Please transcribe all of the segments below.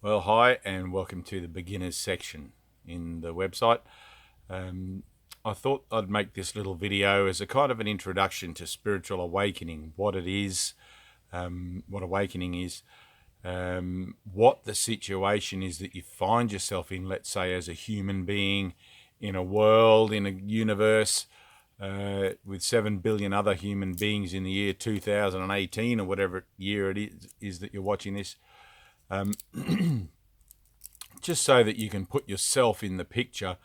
Well, hi, and welcome to the beginners section in the website. I thought I'd make this little video as a kind of an introduction to spiritual awakening, what it is, what awakening is, what the situation is that you find yourself in, let's say, as a human being in a world, in a universe, with 7 billion other human beings in the year 2018 or whatever year it is that you're watching this. Just so that you can put yourself in the picture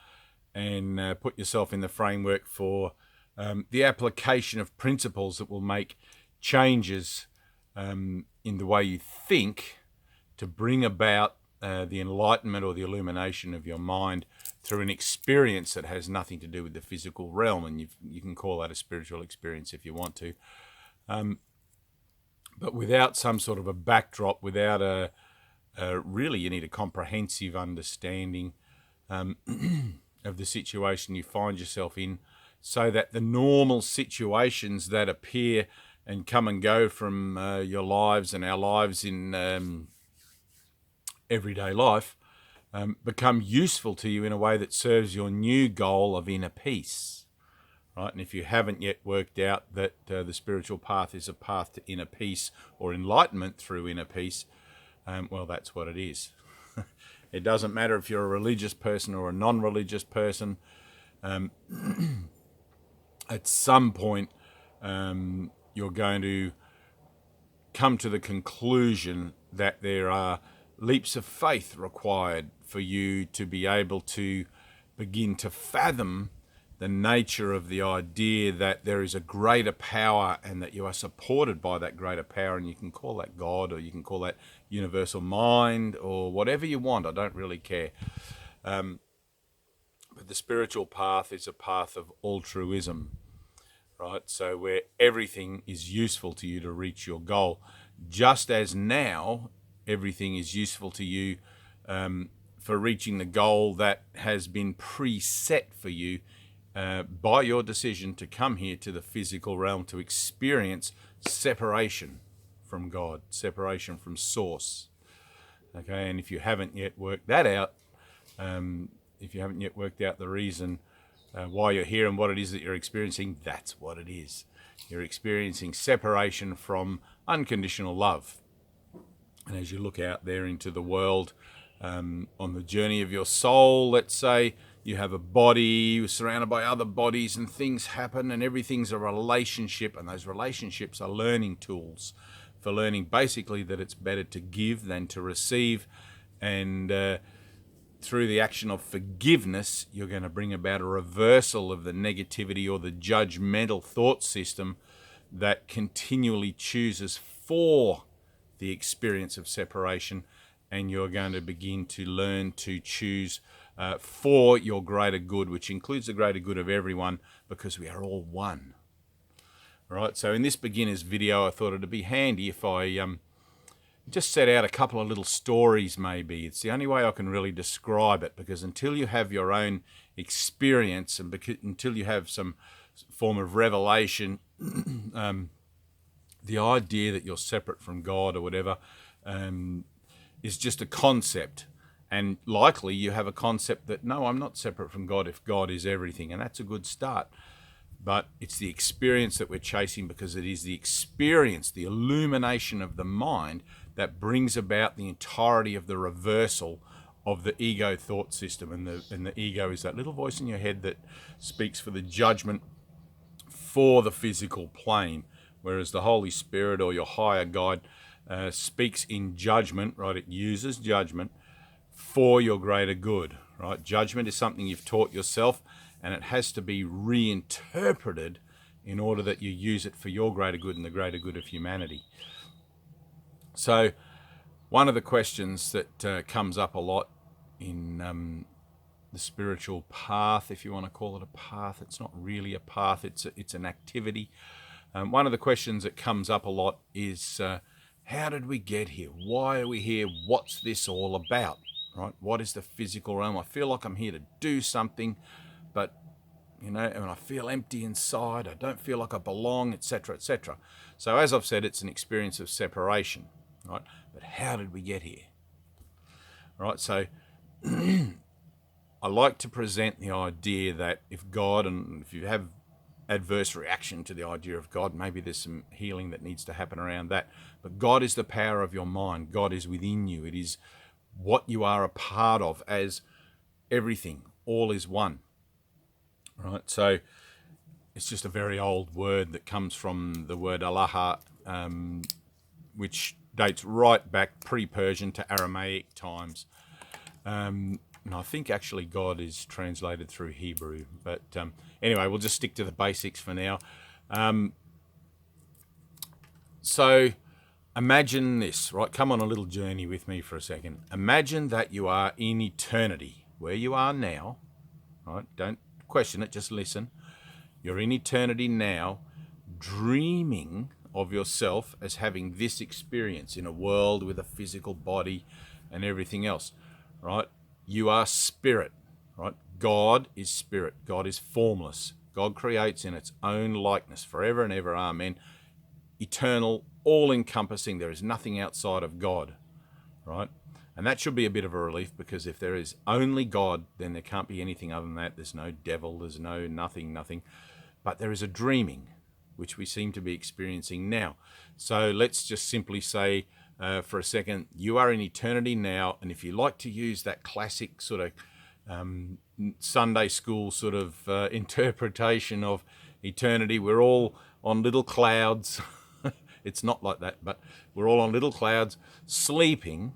and put yourself in the framework for the application of principles that will make changes in the way you think to bring about the enlightenment or the illumination of your mind through an experience that has nothing to do with the physical realm. And you can call that a spiritual experience if you want to. But without some sort of a backdrop, without really you need a comprehensive understanding of the situation you find yourself in, so that the normal situations that appear and come and go from your lives and our lives in everyday life become useful to you in a way that serves your new goal of inner peace. Right? And if you haven't yet worked out that the spiritual path is a path to inner peace or enlightenment through inner peace, well, that's what it is. It doesn't matter if you're a religious person or a non-religious person. At some point, you're going to come to the conclusion that there are leaps of faith required for you to be able to begin to fathom the nature of the idea that there is a greater power and that you are supported by that greater power, and you can call that God or you can call that universal mind or whatever you want. I don't really care. But the spiritual path is a path of altruism, right? So where everything is useful to you to reach your goal, just as now everything is useful to you for reaching the goal that has been preset for you by your decision to come here to the physical realm to experience separation from God, separation from Source. Okay, and if you haven't yet worked that out, if you haven't yet worked out the reason why you're here and what it is that you're experiencing, that's what it is. You're experiencing separation from unconditional love. And as you look out there into the world, on the journey of your soul, let's say, you have a body, you're surrounded by other bodies, and things happen, and everything's a relationship, and those relationships are learning tools for learning basically that it's better to give than to receive. And through the action of forgiveness, you're going to bring about a reversal of the negativity or the judgmental thought system that continually chooses for the experience of separation, and you're going to begin to learn to choose for your greater good, which includes the greater good of everyone, because we are all one. All right, so in this beginner's video, I thought it'd be handy if I just set out a couple of little stories maybe. It's the only way I can really describe it, because until you have your own experience and until you have some form of revelation, the idea that you're separate from God or whatever is just a concept. And likely you have a concept that, no, I'm not separate from God if God is everything. And that's a good start. But it's the experience that we're chasing, because it is the experience, the illumination of the mind, that brings about the entirety of the reversal of the ego thought system. And the ego is that little voice in your head that speaks for the judgment for the physical plane, whereas the Holy Spirit or your higher guide speaks in judgment, right? It uses judgment for your greater good, right? Judgment is something you've taught yourself, and it has to be reinterpreted in order that you use it for your greater good and the greater good of humanity. So one of the questions that comes up a lot in the spiritual path, if you want to call it a path, it's not really a path, it's an activity. One of the questions that comes up a lot is, how did we get here? Why are we here? What's this all about? Right? What is the physical realm? I feel like I'm here to do something, but and I feel empty inside. I don't feel like I belong, etc., etc. So as I've said, it's an experience of separation, right? But how did we get here? right? So I like to present the idea that if God, and if you have adverse reaction to the idea of God, maybe there's some healing that needs to happen around that. But God is the power of your mind. God is within you. It is what you are a part of as everything. All is one, right? So it's just a very old word that comes from the word Allah, which dates right back pre-Persian to Aramaic times. And I think actually God is translated through Hebrew. But anyway, we'll just stick to the basics for now. So imagine this, right? Come on a little journey with me for a second. Imagine that you are in eternity, where you are now, right? Don't question it, just listen. You're in eternity now, dreaming of yourself as having this experience in a world with a physical body and everything else, right? You are spirit, right? God is spirit. God is formless. God creates in its own likeness forever and ever. Amen. Eternal, all-encompassing. There is nothing outside of God, right? And that should be a bit of a relief, because if there is only God, then there can't be anything other than that. There's no devil. There's no nothing. But there is a dreaming, which we seem to be experiencing now. So let's just simply say, for a second, you are in eternity now, and if you like to use that classic sort of Sunday school sort of interpretation of eternity, we're all on little clouds. It's not like that, but we're all on little clouds, sleeping,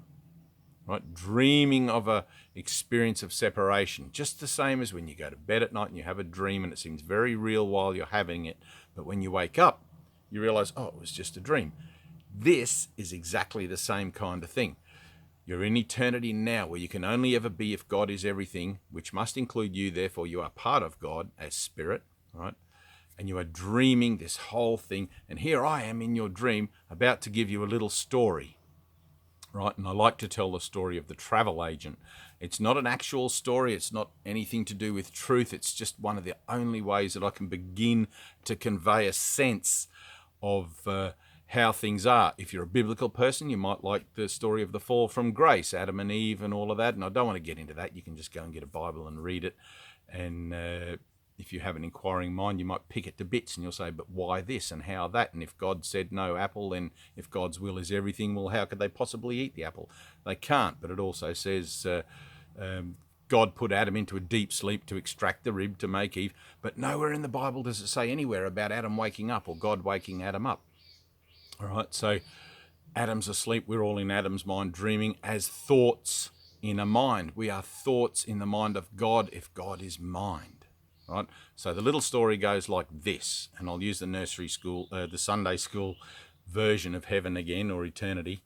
right, dreaming of a experience of separation, just the same as when you go to bed at night and you have a dream and it seems very real while you're having it, but when you wake up, you realize, oh, it was just a dream. This is exactly the same kind of thing. You're in eternity now, where you can only ever be if God is everything, which must include you. Therefore, you are part of God as spirit, right? And you are dreaming this whole thing. And here I am in your dream, about to give you a little story, right? And I like to tell the story of the travel agent. It's not an actual story. It's not anything to do with truth. It's just one of the only ways that I can begin to convey a sense of how things are. If you're a biblical person, you might like the story of the fall from grace, Adam and Eve and all of that. And I don't want to get into that. You can just go and get a Bible and read it. And if you have an inquiring mind, you might pick it to bits and you'll say, but why this and how that? And if God said no apple, then if God's will is everything, well, how could they possibly eat the apple? They can't. But it also says God put Adam into a deep sleep to extract the rib to make Eve. But nowhere in the Bible does it say anywhere about Adam waking up or God waking Adam up. All right, so Adam's asleep. We're all in Adam's mind, dreaming as thoughts in a mind. We are thoughts in the mind of God if God is mind, right? So the little story goes like this, and I'll use the nursery school, the Sunday school version of heaven again, or eternity.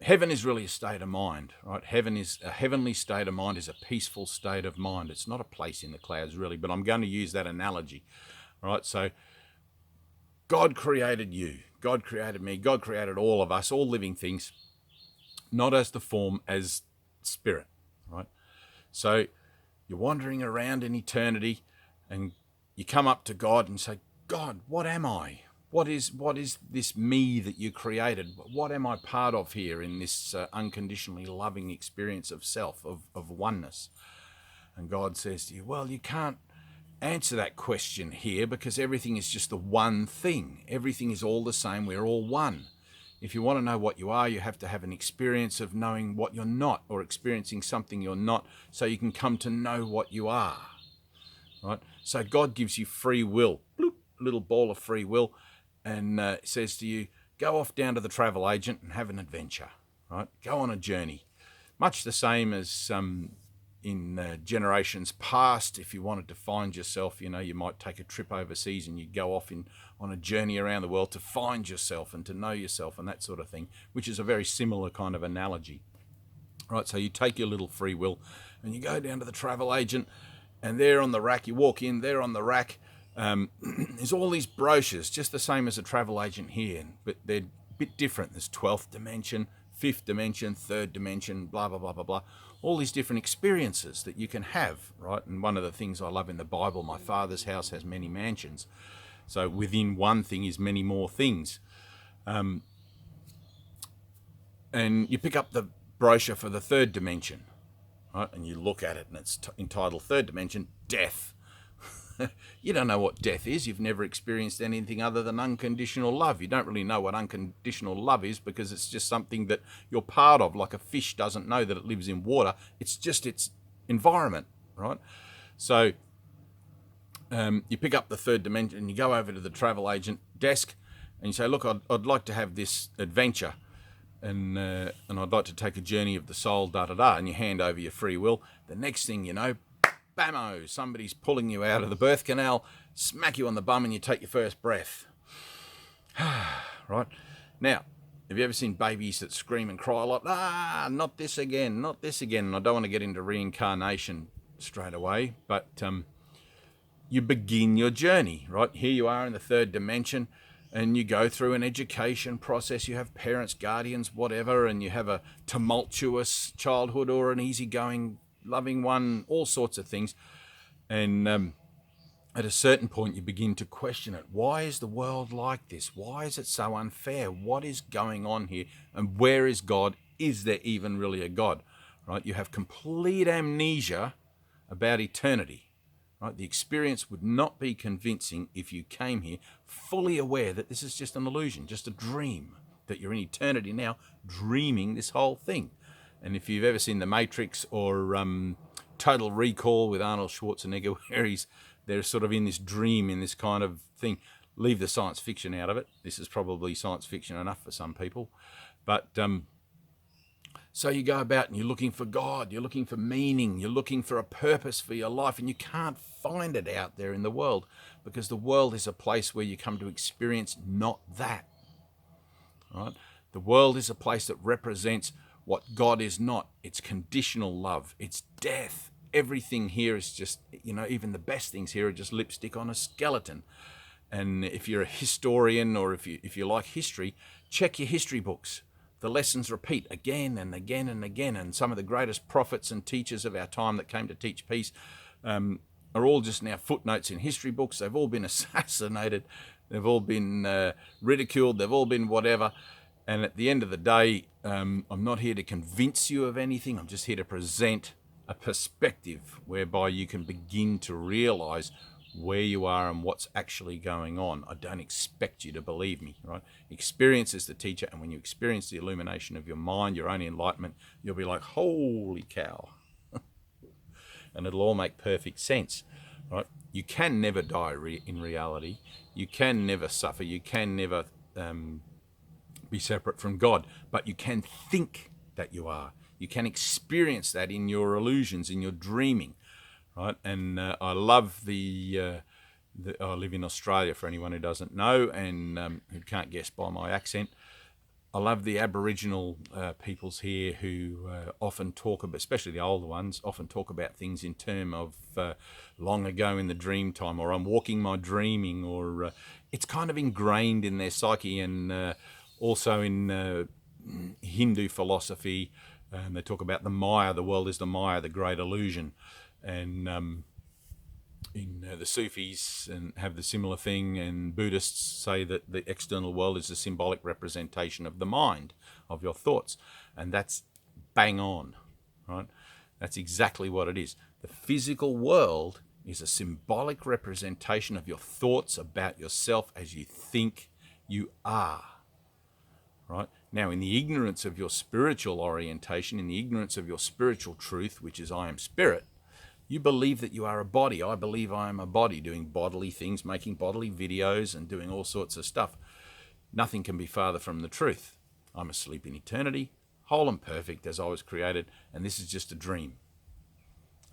Heaven is really a state of mind, right? Heaven is a heavenly state of mind, is a peaceful state of mind. It's not a place in the clouds, really, but I'm going to use that analogy, right? So God created you. God created me. God created all of us, all living things, not as the form, as spirit, right? So you're wandering around in eternity and you come up to God and say, God, what am I? What is this me that you created? What am I part of here in this unconditionally loving experience of self, of oneness? And God says to you, well, you can't answer that question here, because everything is just the one thing. Everything is all the same. We're all one. If you want to know what you are, you have to have an experience of knowing what you're not, or experiencing something you're not, so you can come to know what you are, right? So God gives you free will, bloop, little ball of free will, and says to you, go off down to the travel agent and have an adventure, right? Go on a journey. Much the same as in generations past, if you wanted to find yourself, you might take a trip overseas and you go off on a journey around the world to find yourself and to know yourself and that sort of thing, which is a very similar kind of analogy, right? So you take your little free will and you go down to the travel agent, and there on the rack, you walk in, there on the rack, there's all these brochures, just the same as a travel agent here, but they're a bit different. There's 12th dimension, 5th dimension, 3rd dimension, blah, blah, blah, blah, blah. All these different experiences that you can have, right? And one of the things I love in the Bible, my Father's house has many mansions. So within one thing is many more things. And you pick up the brochure for the third dimension, right? And you look at it and it's entitled Third Dimension, Death. You don't know what death is. You've never experienced anything other than unconditional love. You don't really know what unconditional love is because it's just something that you're part of, like a fish doesn't know that it lives in water. It's just its environment, right? So you pick up the third dimension and you go over to the travel agent desk and you say, look, I'd like to have this adventure and I'd like to take a journey of the soul, da-da-da, and you hand over your free will. The next thing you know, bammo, somebody's pulling you out of the birth canal, smack you on the bum, and you take your first breath. Right? Now, have you ever seen babies that scream and cry a lot? Not this again, not this again. And I don't want to get into reincarnation straight away, but you begin your journey, right? Here you are in the third dimension, and you go through an education process. You have parents, guardians, whatever, and you have a tumultuous childhood or an easygoing loving one, all sorts of things. And at a certain point, you begin to question it. Why is the world like this? Why is it so unfair? What is going on here? And where is God? Is there even really a God? Right? You have complete amnesia about eternity. Right? The experience would not be convincing if you came here fully aware that this is just an illusion, just a dream, that you're in eternity now, dreaming this whole thing. And if you've ever seen The Matrix or Total Recall with Arnold Schwarzenegger, where they're sort of in this dream, in this kind of thing, leave the science fiction out of it. This is probably science fiction enough for some people. But so you go about and you're looking for God, you're looking for meaning, you're looking for a purpose for your life, and you can't find it out there in the world because the world is a place where you come to experience not that. Right? The world is a place that represents what God is not. It's conditional love. It's death. Everything here is just, even the best things here are just lipstick on a skeleton. And if you're a historian or if you like history, check your history books. The lessons repeat again and again and again. And some of the greatest prophets and teachers of our time that came to teach peace are all just now footnotes in history books. They've all been assassinated. They've all been ridiculed. They've all been whatever. And at the end of the day, I'm not here to convince you of anything. I'm just here to present a perspective whereby you can begin to realize where you are and what's actually going on. I don't expect you to believe me, right? Experience is the teacher, and when you experience the illumination of your mind, your own enlightenment, you'll be like, holy cow. And it'll all make perfect sense, right? You can never die in reality. You can never suffer. You can never be separate from God, but you can think that you are. You can experience that in your illusions, in your dreaming, right? And I love I live in Australia, for anyone who doesn't know and who can't guess by my accent. I love the Aboriginal peoples here who often talk about, especially the older ones, often talk about things in terms of long ago in the dream time, or I'm walking my dreaming, or it's kind of ingrained in their psyche. And also in Hindu philosophy, they talk about the Maya, the world is the Maya, the great illusion. And in the Sufis and have the similar thing, and Buddhists say that the external world is a symbolic representation of the mind, of your thoughts. And that's bang on, right? That's exactly what it is. The physical world is a symbolic representation of your thoughts about yourself as you think you are, right? Now, in the ignorance of your spiritual orientation, in the ignorance of your spiritual truth, which is I am spirit, you believe that you are a body. I believe I am a body, doing bodily things, making bodily videos and doing all sorts of stuff. Nothing can be farther from the truth. I'm asleep in eternity, whole and perfect as I was created, and this is just a dream.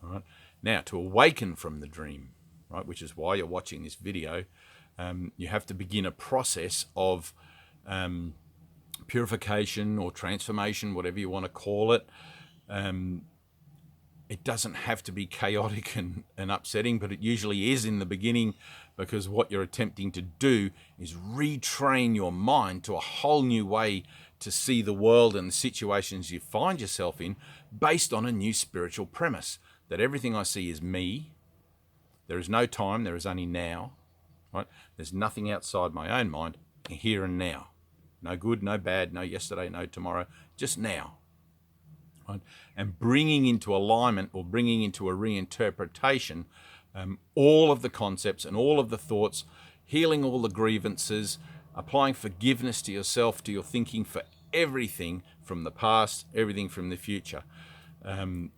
All right. Now, to awaken from the dream, right, which is why you're watching this video, you have to begin a process of purification or transformation, whatever you want to call it. It doesn't have to be chaotic and upsetting, but it usually is in the beginning, because what you're attempting to do is retrain your mind to a whole new way to see the world and the situations you find yourself in, based on a new spiritual premise, that everything I see is me. There is no time, there is only now, right? There's nothing outside my own mind, here and now. No good, no bad, no yesterday, no tomorrow, just now. right? And bringing into alignment or bringing into a reinterpretation all of the concepts and all of the thoughts, healing all the grievances, applying forgiveness to yourself, to your thinking for everything from the past, everything from the future,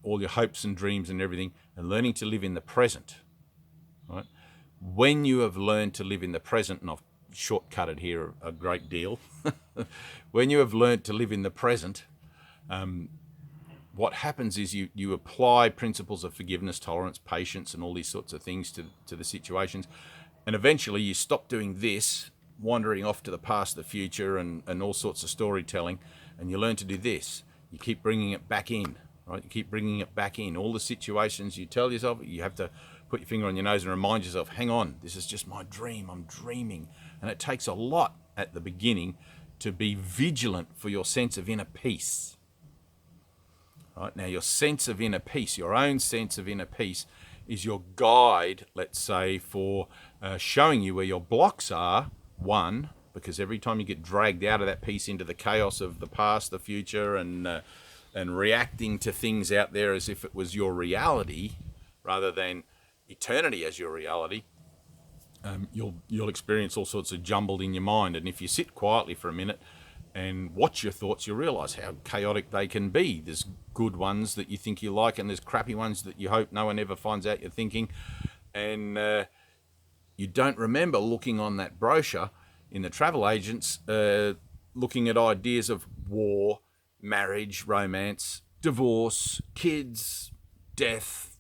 all your hopes and dreams and everything, and learning to live in the present, right? When you have learned to live in the present, and I've shortcutted here a great deal, when you have learned to live in the present, what happens is you apply principles of forgiveness, tolerance, patience, and all these sorts of things to the situations. And eventually you stop doing this, wandering off to the past, the future, and all sorts of storytelling, and you learn to do this. You keep bringing it back in, right? You keep bringing it back in. All the situations you tell yourself, you have to put your finger on your nose and remind yourself, hang on, this is just my dream, I'm dreaming. And it takes a lot at the beginning to be vigilant for your sense of inner peace. Right? Now, your sense of inner peace, your own sense of inner peace, is your guide, let's say, for showing you where your blocks are, one, because every time you get dragged out of that peace into the chaos of the past, the future, and reacting to things out there as if it was your reality, rather than eternity as your reality, you'll experience all sorts of jumbled in your mind. And if you sit quietly for a minute and watch your thoughts, you'll realize how chaotic they can be. There's good ones that you think you like, and there's crappy ones that you hope no one ever finds out you're thinking. And you don't remember looking on that brochure in the travel agents, looking at ideas of war, marriage, romance, divorce, kids, death,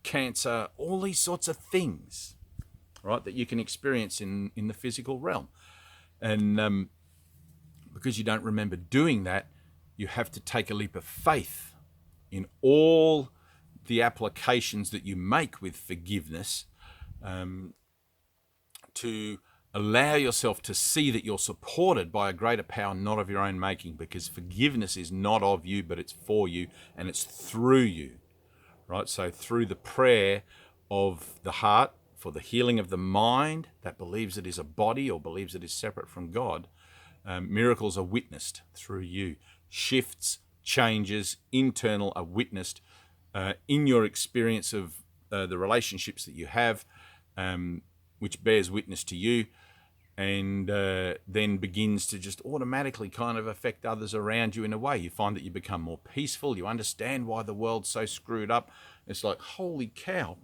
cancer, all these sorts of things, right, that you can experience in the physical realm. And because you don't remember doing that, you have to take a leap of faith in all the applications that you make with forgiveness, to allow yourself to see that you're supported by a greater power, not of your own making, because forgiveness is not of you, but it's for you, and it's through you, right? So through the prayer of the heart for the healing of the mind that believes it is a body or believes it is separate from God, miracles are witnessed through you. Shifts, changes, internal are witnessed in your experience of the relationships that you have, which bears witness to you, and then begins to just automatically kind of affect others around you in a way. You find that you become more peaceful. You understand why the world's so screwed up. It's like, holy cow,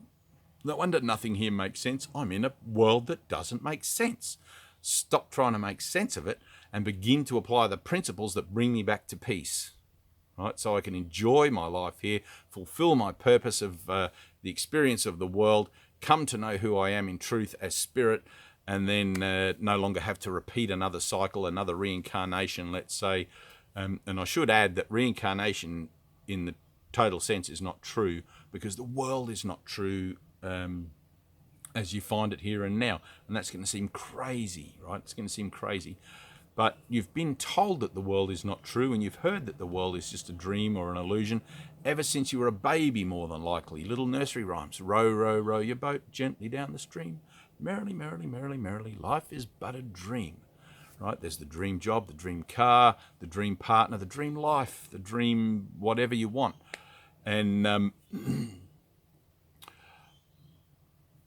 no wonder nothing here makes sense. I'm in a world that doesn't make sense. Stop trying to make sense of it and begin to apply the principles that bring me back to peace, right? So I can enjoy my life here, fulfill my purpose of the experience of the world, come to know who I am in truth as spirit, and then no longer have to repeat another cycle, another reincarnation, let's say. And I should add that reincarnation in the total sense is not true, because the world is not true as you find it here and now. And that's going to seem crazy, right? It's going to seem crazy. But you've been told that the world is not true, and you've heard that the world is just a dream or an illusion ever since you were a baby, more than likely. Little nursery rhymes. Row, row, row your boat gently down the stream. Merrily, merrily, merrily, merrily, life is but a dream. Right? There's the dream job, the dream car, the dream partner, the dream life, the dream whatever you want. And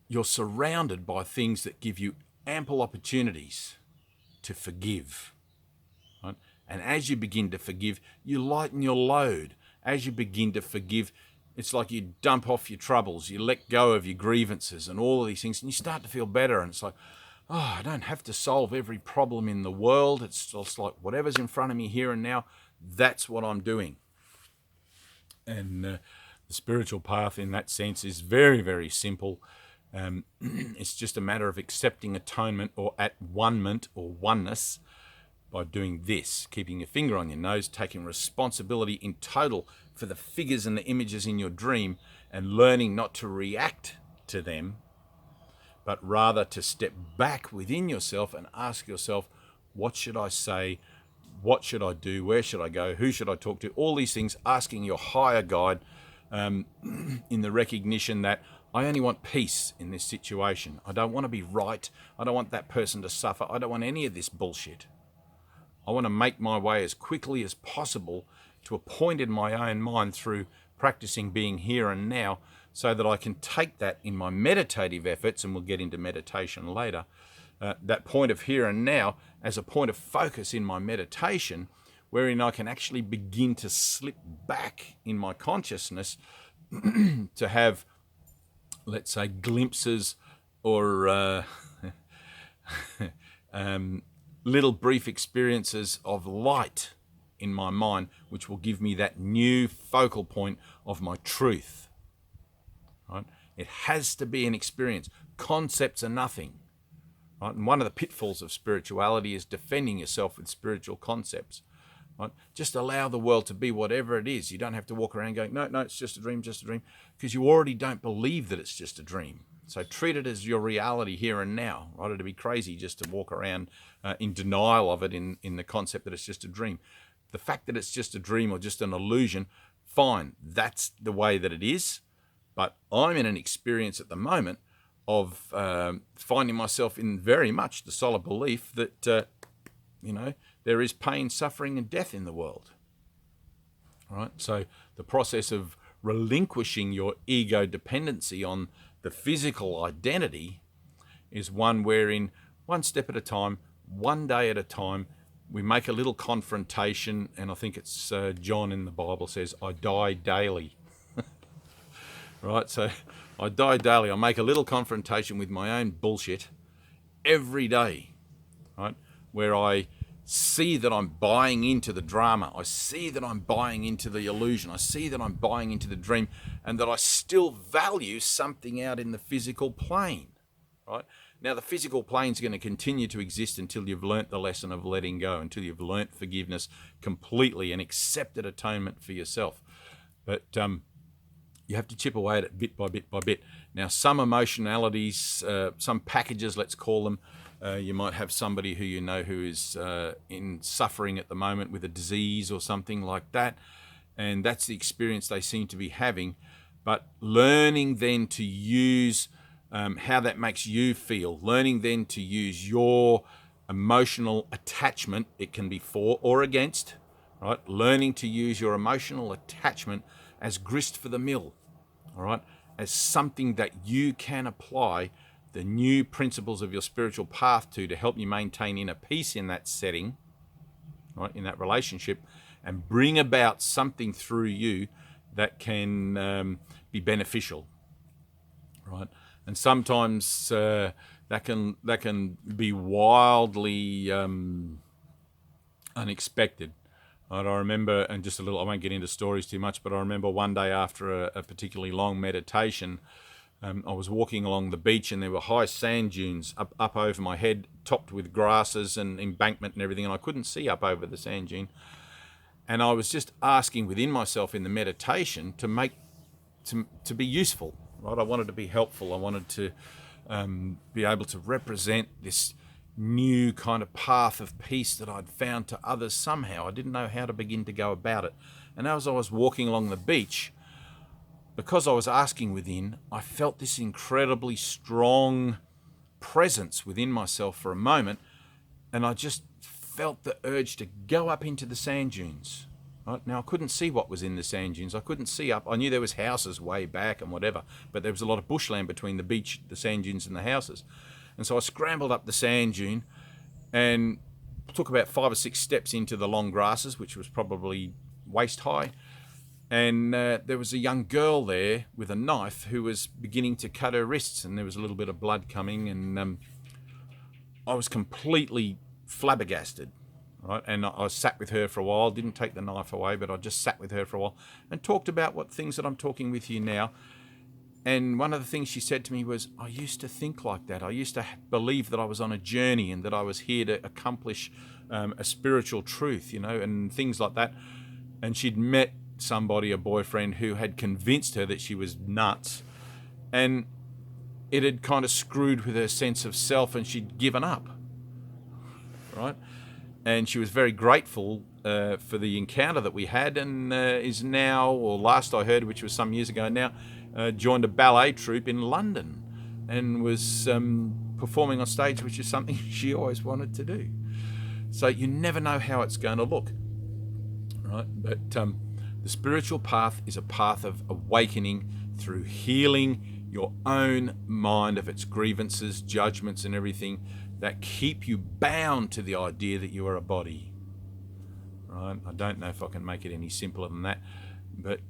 you're surrounded by things that give you ample opportunities to forgive. Right? And as you begin to forgive, you lighten your load. As you begin to forgive, it's like you dump off your troubles, you let go of your grievances and all of these things, and you start to feel better. And it's like, oh, I don't have to solve every problem in the world. It's just like whatever's in front of me here and now, that's what I'm doing. And the spiritual path in that sense is very, very simple. It's just a matter of accepting atonement or at-one-ment or oneness by doing this, keeping your finger on your nose, taking responsibility in total for the figures and the images in your dream, and learning not to react to them, but rather to step back within yourself and ask yourself, what should I say? What should I do? Where should I go? Who should I talk to? All these things, asking your higher guide in the recognition that I only want peace in this situation. I don't want to be right. I don't want that person to suffer. I don't want any of this bullshit. I want to make my way as quickly as possible to a point in my own mind through practicing being here and now, so that I can take that in my meditative efforts, and we'll get into meditation later, that point of here and now as a point of focus in my meditation, wherein I can actually begin to slip back in my consciousness to have, let's say, glimpses or little brief experiences of light in my mind, which will give me that new focal point of my truth. Right? It has to be an experience. Concepts are nothing. Right? And one of the pitfalls of spirituality is defending yourself with spiritual concepts. Right? Just allow the world to be whatever it is. You don't have to walk around going, no, it's just a dream, because you already don't believe that it's just a dream. So treat it as your reality here and now. Right? It'd be crazy just to walk around in denial of it in the concept that it's just a dream. The fact that it's just a dream or just an illusion, fine, that's the way that it is. But I'm in an experience at the moment of finding myself in very much the solid belief that, there is pain, suffering, and death in the world. Right? So the process of relinquishing your ego dependency on the physical identity is one wherein, one step at a time, one day at a time, we make a little confrontation, and I think it's John in the Bible says, I die daily. Right? So I die daily. I make a little confrontation with my own bullshit every day, right? Where I see that I'm buying into the drama. I see that I'm buying into the illusion. I see that I'm buying into the dream, and that I still value something out in the physical plane, right? Now, the physical plane is going to continue to exist until you've learnt the lesson of letting go, until you've learnt forgiveness completely and accepted atonement for yourself. But you have to chip away at it bit by bit by bit. Now, some emotionalities, some packages, let's call them, you might have somebody who you know who is in suffering at the moment with a disease or something like that, and that's the experience they seem to be having. But learning then to use how that makes you feel, learning then to use your emotional attachment, it can be for or against, right? Learning to use your emotional attachment as grist for the mill, all right? As something that you can apply the new principles of your spiritual path to help you maintain inner peace in that setting, right, in that relationship, and bring about something through you that can be beneficial, right? And sometimes that can be wildly unexpected. Right? I remember, and just a little, I won't get into stories too much, but I remember one day after a particularly long meditation, I was walking along the beach, and there were high sand dunes up over my head, topped with grasses and embankment and everything, and I couldn't see up over the sand dune. And I was just asking within myself in the meditation to be useful, right? I wanted to be helpful. I wanted to be able to represent this new kind of path of peace that I'd found to others somehow. I didn't know how to begin to go about it. And as I was walking along the beach, because I was asking within, I felt this incredibly strong presence within myself for a moment, and I just felt the urge to go up into the sand dunes. Right? Now, I couldn't see what was in the sand dunes. I couldn't see up. I knew there was houses way back and whatever, but there was a lot of bushland between the beach, the sand dunes, and the houses. And so I scrambled up the sand dune and took about 5 or 6 steps into the long grasses, which was probably waist high. And there was a young girl there with a knife who was beginning to cut her wrists, and there was a little bit of blood coming, and I was completely flabbergasted, right? And I sat with her for a while, didn't take the knife away, but I just sat with her for a while and talked about what things that I'm talking with you now. And one of the things she said to me was, I used to think like that. I used to believe that I was on a journey and that I was here to accomplish a spiritual truth, and things like that. And she'd met somebody, a boyfriend, who had convinced her that she was nuts, and it had kind of screwed with her sense of self, and she'd given up, right? And she was very grateful for the encounter that we had, and is now, or last I heard, which was some years ago now, joined a ballet troupe in London and was performing on stage, which is something she always wanted to do. So you never know how it's going to look, right? But the spiritual path is a path of awakening through healing your own mind of its grievances, judgments, and everything that keep you bound to the idea that you are a body. Right? I don't know if I can make it any simpler than that. But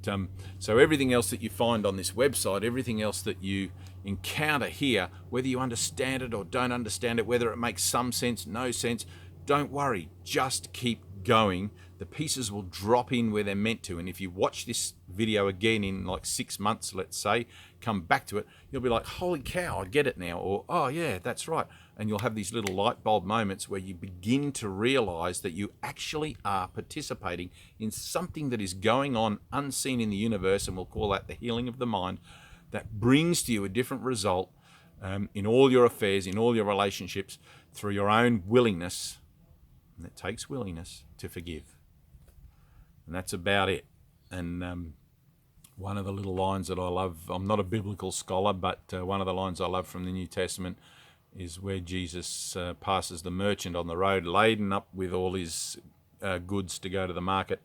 so everything else that you find on this website, everything else that you encounter here, whether you understand it or don't understand it, whether it makes some sense, no sense, don't worry. Just keep going. The pieces will drop in where they're meant to. And if you watch this video again in like 6 months, let's say, come back to it, you'll be like, holy cow, I get it now. Or, oh yeah, that's right. And you'll have these little light bulb moments where you begin to realize that you actually are participating in something that is going on unseen in the universe, and we'll call that the healing of the mind, that brings to you a different result in all your affairs, in all your relationships, through your own willingness. And it takes willingness to forgive. And that's about it. And one of the little lines that I love, I'm not a biblical scholar, but one of the lines I love from the New Testament is where Jesus passes the merchant on the road, laden up with all his goods to go to the market.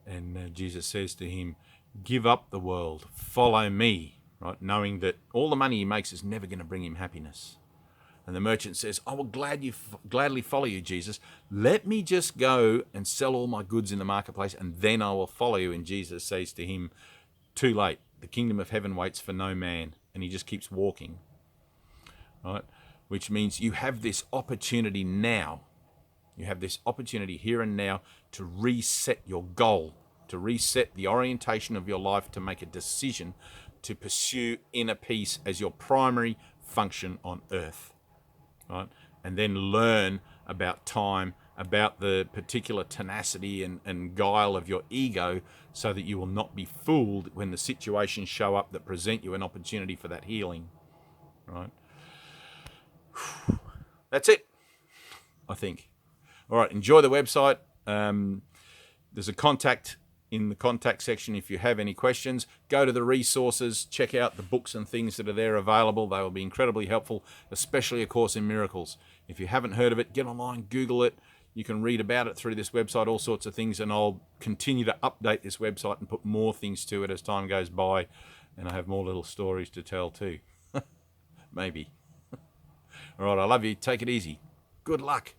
And Jesus says to him, give up the world, follow me, right? Knowing that all the money he makes is never going to bring him happiness. And the merchant says, I will gladly follow you, Jesus. Let me just go and sell all my goods in the marketplace, and then I will follow you. And Jesus says to him, too late. The kingdom of heaven waits for no man. And he just keeps walking, right? Which means you have this opportunity now. You have this opportunity here and now to reset your goal, to reset the orientation of your life, to make a decision to pursue inner peace as your primary function on earth. Right? And then learn about time, about the particular tenacity and guile of your ego, so that you will not be fooled when the situations show up that present you an opportunity for that healing. Right? That's it, I think. All right, enjoy the website. There's a contact in the contact section if you have any questions. Go to the resources, check out the books and things that are there available. They will be incredibly helpful, especially A Course in Miracles. If you haven't heard of it, get online, Google it. You can read about it through this website, all sorts of things, and I'll continue to update this website and put more things to it as time goes by, and I have more little stories to tell too. Maybe. All right, I love you. Take it easy. Good luck.